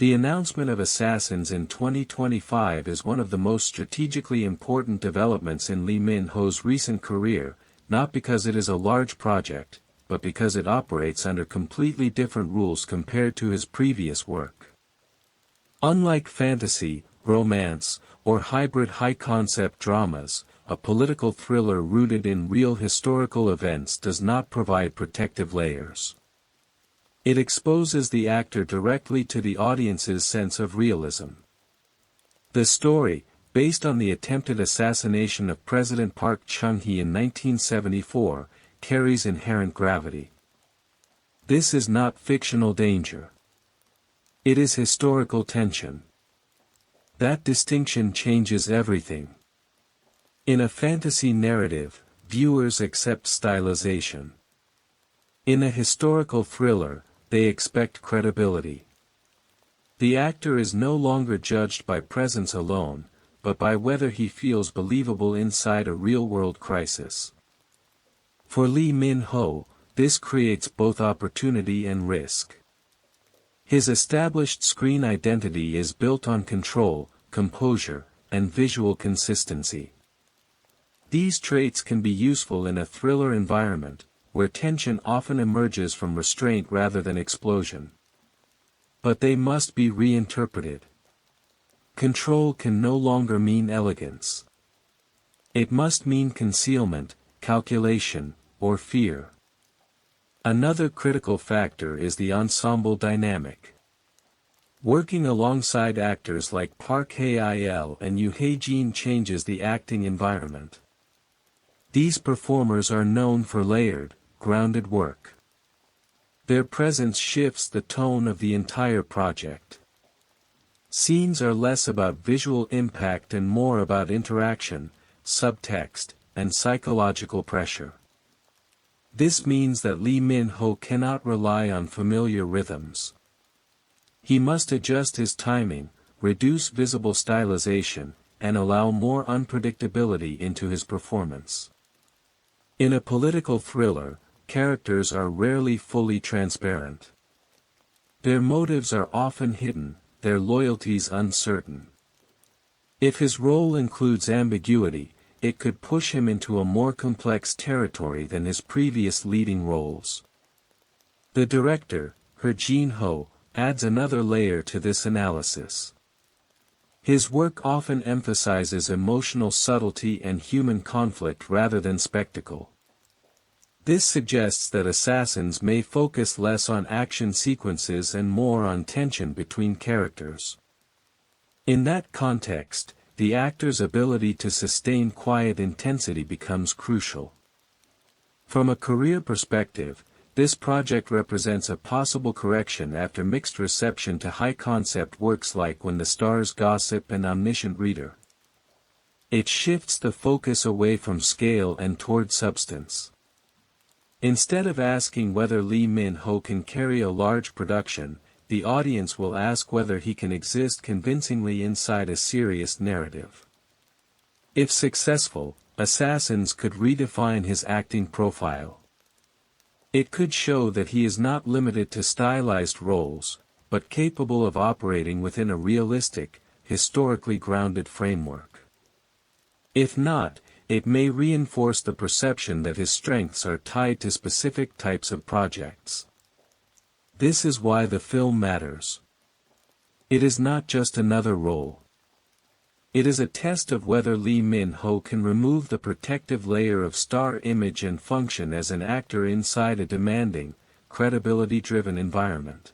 The announcement of Assassins in 2025 is one of the most strategically important developments in Lee Min-ho's recent career, not because it is a large project, but because it operates under completely different rules compared to his previous work. Unlike fantasy, romance, or hybrid high-concept dramas, a political thriller rooted in real historical events does not provide protective layers. It exposes the actor directly to the audience's sense of realism. The story, based on the attempted assassination of President Park Chung-hee in 1974, carries inherent gravity. This is not fictional danger. It is historical tension. That distinction changes everything. In a fantasy narrative, viewers accept stylization. In a historical thriller, they expect credibility. The actor is no longer judged by presence alone, but by whether he feels believable inside a real-world crisis. For Lee Min-ho, this creates both opportunity and risk. His established screen identity is built on control, composure, and visual consistency. These traits can be useful in a thriller environment, where tension often emerges from restraint rather than explosion. But they must be reinterpreted. Control can no longer mean elegance. It must mean concealment, calculation, or fear. Another critical factor is the ensemble dynamic. Working alongside actors like Park Hae-il and Yoo Hae-jin changes the acting environment. These performers are known for layered, grounded work. Their presence shifts the tone of the entire project. Scenes are less about visual impact and more about interaction, subtext, and psychological pressure. This means that Lee Min-ho cannot rely on familiar rhythms. He must adjust his timing, reduce visible stylization, and allow more unpredictability into his performance. In a political thriller, characters are rarely fully transparent. Their motives are often hidden, their loyalties uncertain. If his role includes ambiguity, it could push him into a more complex territory than his previous leading roles. The director, Jin-ho, adds another layer to this analysis. His work often emphasizes emotional subtlety and human conflict rather than spectacle. This suggests that Assassins may focus less on action sequences and more on tension between characters. In that context, the actor's ability to sustain quiet intensity becomes crucial. From a career perspective, this project represents a possible correction after mixed reception to high-concept works like When the Stars Gossip and Omniscient Reader. It shifts the focus away from scale and toward substance. Instead of asking whether Lee Min-ho can carry a large production, the audience will ask whether he can exist convincingly inside a serious narrative. If successful, Assassins could redefine his acting profile. It could show that he is not limited to stylized roles, but capable of operating within a realistic, historically grounded framework. If not, it may reinforce the perception that his strengths are tied to specific types of projects. This is why the film matters. It is not just another role. It is a test of whether Lee Min-ho can remove the protective layer of star image and function as an actor inside a demanding, credibility-driven environment.